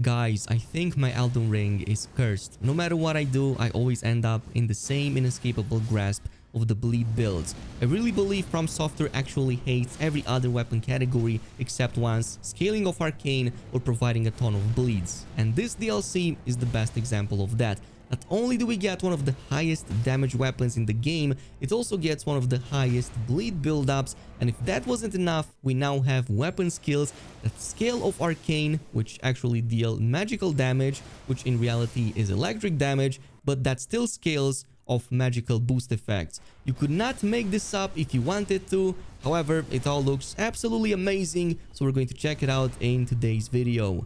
Guys, I think my Elden Ring is cursed. No matter what I do, I always end up in the same inescapable grasp of the bleed builds. I really believe From Software actually hates every other weapon category except one's scaling of arcane or providing a ton of bleeds. And this DLC is the best example of that. Not only do we get one of the highest damage weapons in the game, it also gets one of the highest bleed buildups, and if that wasn't enough, we now have weapon skills that scale of arcane, which actually deal magical damage, which in reality is electric damage, but that still scales of magical boost effects. You could not make this up if you wanted to, however, it all looks absolutely amazing, so we're going to check it out in today's video.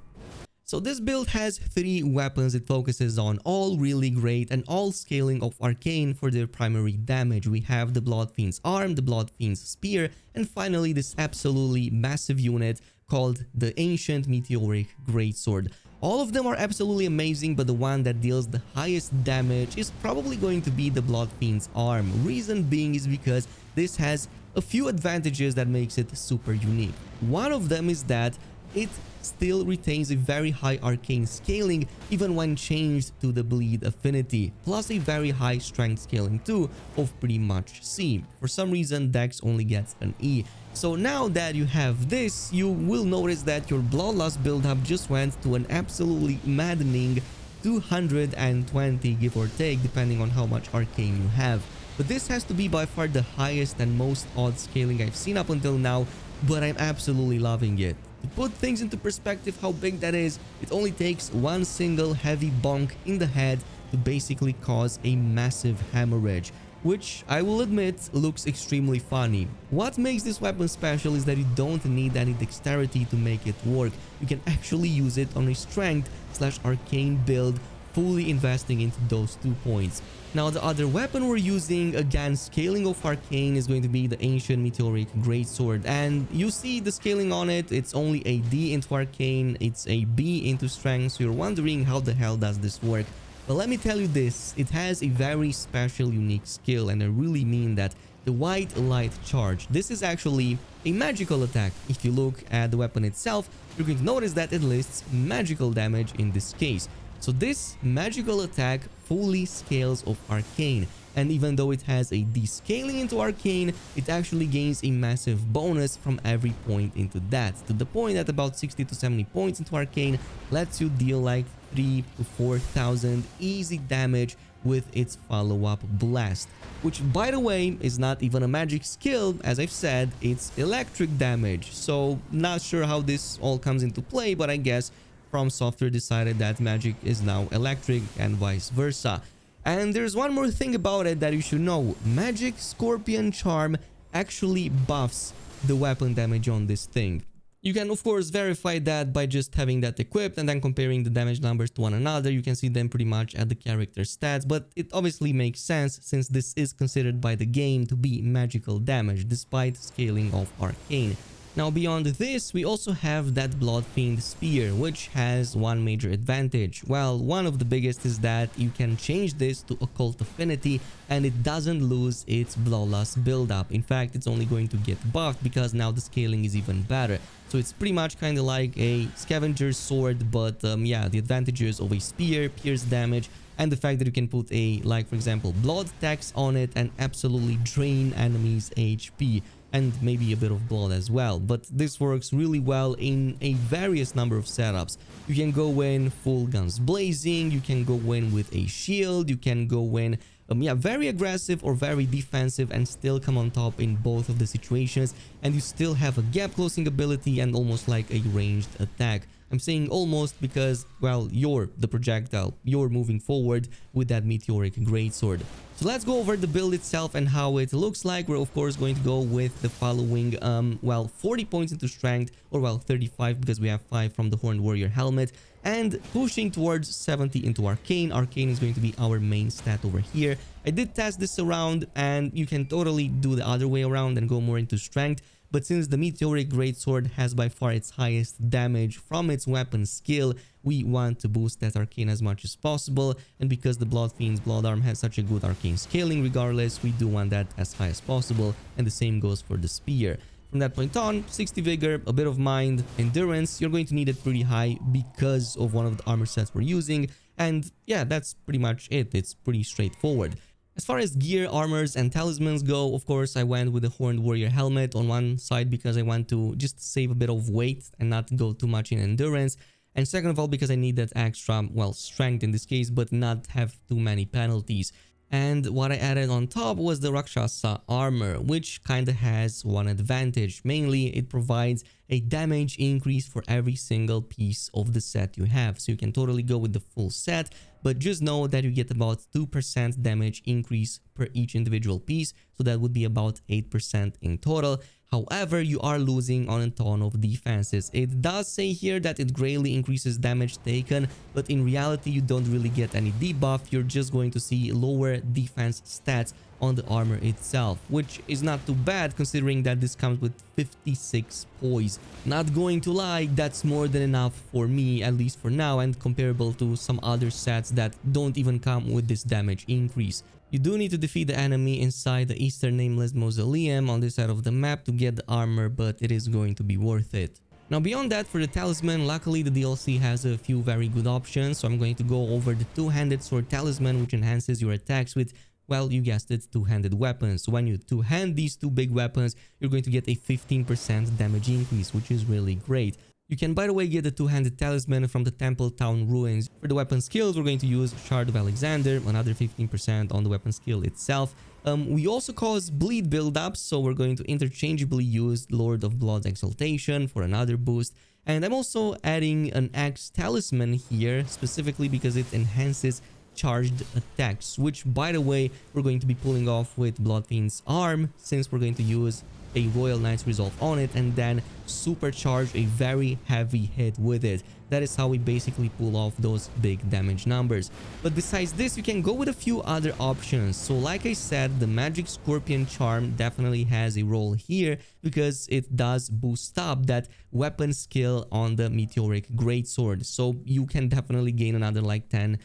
So this build has 3 weapons it focuses on, all really great and all scaling of arcane for their primary damage. We have the Blood Fiend's arm, the Blood Fiend's spear, and finally this absolutely massive unit called the Ancient Meteoric Greatsword. All of them are absolutely amazing, but the one that deals the highest damage is probably going to be the Blood Fiend's arm. Reason being is because this has a few advantages that makes it super unique. One of them is that it still retains a very high arcane scaling even when changed to the bleed affinity, plus a very high strength scaling too of pretty much C. For some reason Dex only gets an E. So now that you have this, you will notice that your bloodlust build-up just went to an absolutely maddening 220 give or take, depending on how much arcane you have. But this has to be by far the highest and most odd scaling I've seen up until now, but I'm absolutely loving it. To put things into perspective how big that is, it only takes one single heavy bonk in the head to basically cause a massive hemorrhage, which I will admit looks extremely funny. What makes this weapon special is that you don't need any dexterity to make it work. You can actually use it on a strength/arcane build, fully investing into those 2 points. Now the other weapon we're using, again scaling of arcane, is going to be the Ancient Meteoric Greatsword, and you see the scaling on it, it's only a D into arcane, it's a B into strength, so you're wondering how the hell does this work. But let me tell you this, it has a very special unique skill, and I really mean that. The White Light Charge. This is actually a magical attack. If you look at the weapon itself, you're going to notice that it lists magical damage in this case. So this magical attack fully scales of arcane, and even though it has a descaling into arcane, it actually gains a massive bonus from every point into that, to the point that about 60 to 70 points into arcane lets you deal like 3 to 4,000 easy damage with its follow-up blast, which by the way is not even a magic skill. As I've said, it's electric damage, so not sure how this all comes into play, but I guess From Software decided that magic is now electric and vice versa. And there's one more thing about it that you should know. Magic Scorpion Charm actually buffs the weapon damage on this thing. You can of course verify that by just having that equipped and then comparing the damage numbers to one another. You can see them pretty much at the character stats, but it obviously makes sense since this is considered by the game to be magical damage despite scaling of arcane. Now beyond this, we also have that Blood Fiend Spear, which has one major advantage. Well, one of the biggest is that you can change this to Occult Affinity and it doesn't lose its Bloodlust buildup. In fact, it's only going to get buffed because now the scaling is even better. So it's pretty much kind of like a Scavenger's Sword, but yeah, the advantages of a spear, pierce damage, and the fact that you can put a, like for example, blood tax on it and absolutely drain enemies' HP. And maybe a bit of blood as well, but this works really well in a various number of setups. You can go in full guns blazing, you can go in with a shield, you can go in yeah, very aggressive or very defensive and still come on top in both of the situations, and you still have a gap closing ability and almost like a ranged attack. I'm saying almost because, well, you're the projectile, you're moving forward with that Meteoric Greatsword. So let's go over the build itself and how it looks like. We're of course going to go with the following, well, 40 points into strength, or well, 35 because we have 5 from the Horned Warrior helmet, and pushing towards 70 into arcane. Arcane is going to be our main stat over here. I did test this around, and you can totally do the other way around and go more into strength. But since the Meteoric Greatsword has by far its highest damage from its weapon skill, we want to boost that arcane as much as possible. And because the Blood Fiend's Blood Arm has such a good arcane scaling regardless, we do want that as high as possible. And the same goes for the spear. From that point on, 60 vigor, a bit of mind, endurance, you're going to need it pretty high because of one of the armor sets we're using. And yeah, that's pretty much it. It's pretty straightforward. As far as gear, armors, and talismans go, of course, I went with the Horned Warrior helmet on one side because I want to just save a bit of weight and not go too much in endurance. And second of all, because I need that extra, well, strength in this case, but not have too many penalties. And what I added on top was the Rakshasa armor, which kinda has one advantage. Mainly, it provides a damage increase for every single piece of the set you have. So you can totally go with the full set, but just know that you get about 2% damage increase per each individual piece. So that would be about 8% in total. However, you are losing on a ton of defenses. It does say here that it greatly increases damage taken, but in reality, you don't really get any debuff. You're just going to see lower defense stats on the armor itself, which is not too bad considering that this comes with 56 poise. Not going to lie, that's more than enough for me, at least for now, and comparable to some other sets that don't even come with this damage increase. You do need to defeat the enemy inside the Eastern Nameless Mausoleum on this side of the map to get the armor, but it is going to be worth it. Now beyond that, for the talisman, luckily the DLC has a few very good options, so I'm going to go over the two-handed sword talisman, which enhances your attacks with, well, you guessed it, two-handed weapons. So when you two-hand these two big weapons, you're going to get a 15% damage increase, which is really great. You can, by the way, get the two-handed talisman from the Temple Town Ruins. For the weapon skills, we're going to use Shard of Alexander, another 15% on the weapon skill itself. We also cause bleed build-ups, so we're going to interchangeably use Lord of Blood's Exaltation for another boost. And I'm also adding an Axe Talisman here, specifically because it enhances charged attacks, which, by the way, we're going to be pulling off with Bloodfiend's arm, since we're going to use a Royal Knight's Resolve on it and then supercharge a very heavy hit with it. That is how we basically pull off those big damage numbers. But besides this, you can go with a few other options. So like I said, the Magic Scorpion Charm definitely has a role here because it does boost up that weapon skill on the Meteoric Greatsword. So you can definitely gain another like 10%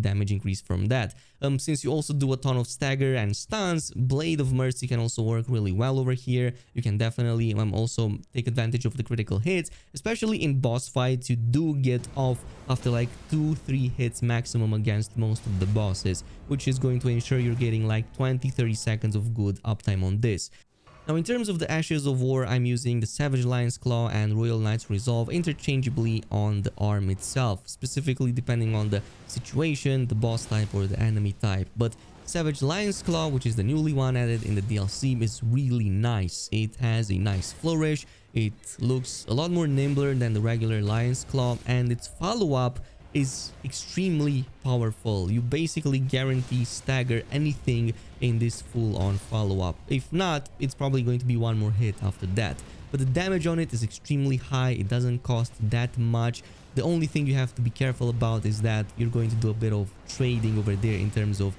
damage increase from that. Since you also do a ton of stagger and stuns, Blade of Mercy can also work really well over here. You can definitely also take advantage of the critical hits, especially in boss fights. You do get off after like 2-3 hits maximum against most of the bosses, which is going to ensure you're getting like 20-30 seconds of good uptime on this. Now, in terms of the Ashes of War, I'm using the Savage Lion's Claw and Royal Knight's Resolve interchangeably on the arm itself, specifically depending on the situation, the boss type, or the enemy type. But Savage Lion's Claw, which is the newly one added in the DLC, is really nice. It has a nice flourish, it looks a lot more nimbler than the regular Lion's Claw, and its follow-up is extremely powerful. You basically guarantee stagger anything in this full-on follow-up. If not, it's probably going to be one more hit after that. But the damage on it is extremely high. It doesn't cost that much. The only thing you have to be careful about is that you're going to do a bit of trading over there in terms of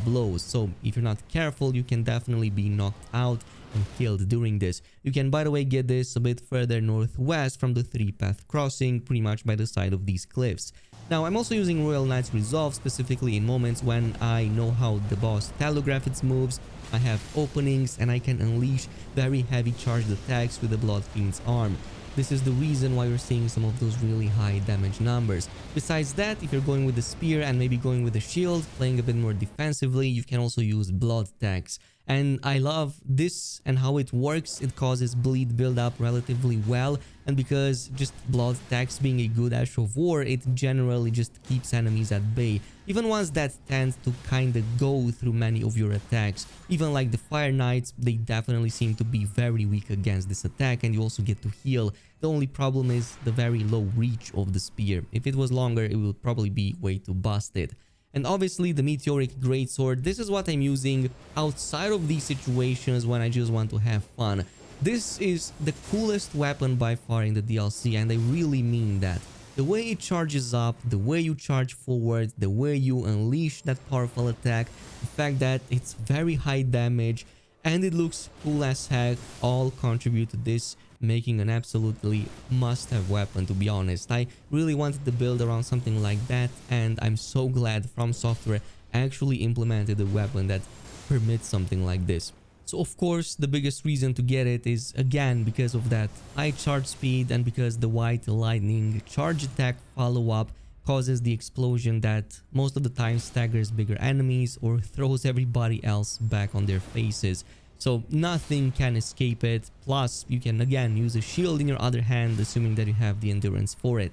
blows. So if you're not careful, you can definitely be knocked out and killed during this. You can, by the way, get this a bit further northwest from the 3-path crossing, pretty much by the side of these cliffs. Now, I'm also using Royal Knight's Resolve specifically in moments when I know how the boss telegraph its moves, I have openings, and I can unleash very heavy charged attacks with the Bloodfiend's arm. This is the reason why you're seeing some of those really high damage numbers. Besides that, if you're going with the spear and maybe going with the shield, playing a bit more defensively, you can also use blood tax. And I love this and how it works. It causes bleed build up relatively well, and because just blood tax being a good Ash of War, it generally just keeps enemies at bay. Even ones that tend to kinda go through many of your attacks. Even like the Fire Knights, they definitely seem to be very weak against this attack, and you also get to heal. The only problem is the very low reach of the spear. If it was longer, it would probably be way too busted. And obviously the Meteoric Greatsword, this is what I'm using outside of these situations when I just want to have fun. This is the coolest weapon by far in the DLC, and I really mean that. The way it charges up, the way you charge forward, the way you unleash that powerful attack, the fact that it's very high damage, and it looks cool as heck, all contribute to this making an absolutely must-have weapon, to be honest. I really wanted to build around something like that, and I'm so glad From Software actually implemented a weapon that permits something like this. So of course, the biggest reason to get it is again because of that high charge speed and because the white lightning charge attack follow-up causes the explosion that most of the time staggers bigger enemies or throws everybody else back on their faces. So nothing can escape it. Plus, you can again use a shield in your other hand, assuming that you have the endurance for it.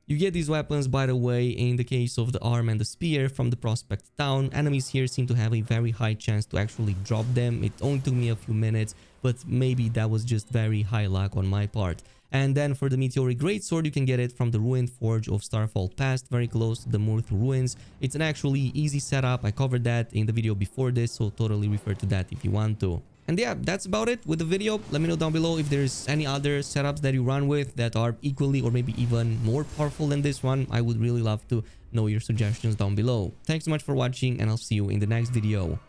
You get these weapons, by the way, in the case of the arm and the spear from the prospect town. Enemies here seem to have a very high chance to actually drop them. It only took me a few minutes, but maybe that was just very high luck on my part. And then for the meteoric greatsword, you can get it from the ruined forge of Starfall Past, very close to the Murth ruins. It's an actually easy setup. I covered that in the video before this, so totally refer to that if you want to. And yeah, that's about it with the video. Let me know down below if there's any other setups that you run with that are equally or maybe even more powerful than this one. I would really love to know your suggestions down below. Thanks so much for watching, and I'll see you in the next video.